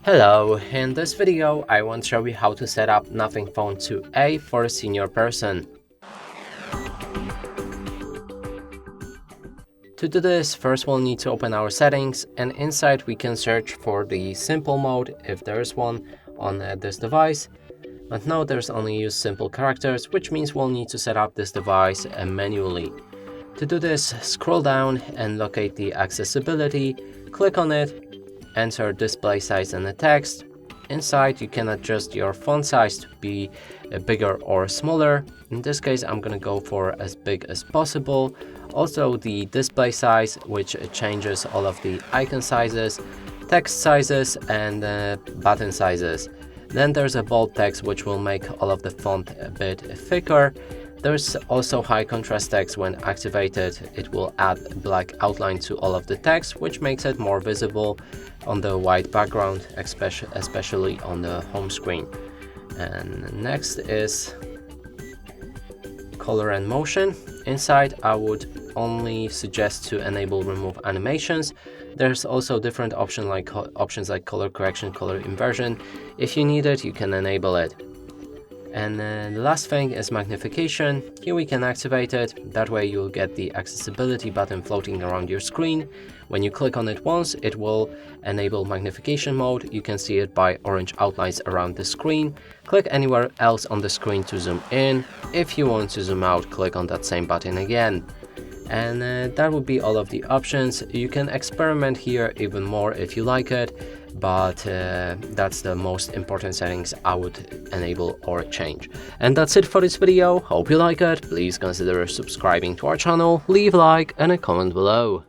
Hello, in this video I want to show you how to set up Nothing Phone 2A for a senior person. To do this, first we'll need to open our settings, and inside we can search for the simple mode if there is one on this device. But now there's only use simple characters, which means we'll need to set up this device manually. To do this, scroll down and locate the accessibility, click on it, enter display size and the text. Inside you can adjust your font size to be bigger or smaller. In this case I'm gonna go for as big as possible. Also the display size, which changes all of the icon sizes, text sizes and button sizes. Then there's a bold text, which will make all of the font a bit thicker. There's also high contrast text. When activated, it will add a black outline to all of the text, which makes it more visible on the white background, especially on the home screen. And next is color and motion. Inside, I would only suggest to enable remove animations. There's also different options like color correction, color inversion. If you need it, you can enable it. And the last thing is magnification. Here we can activate it. That way you'll get the accessibility button floating around your screen. When you click on it once, it will enable magnification mode. You can see it by orange outlines around the screen. Click anywhere else on the screen to zoom in. If you want to zoom out, click on that same button again. And that would be all of the options. You can experiment here even more if you like it, but that's the most important settings I would enable or change. And that's it for this video. Hope you like it. Please consider subscribing to our channel, leave a like and a comment below.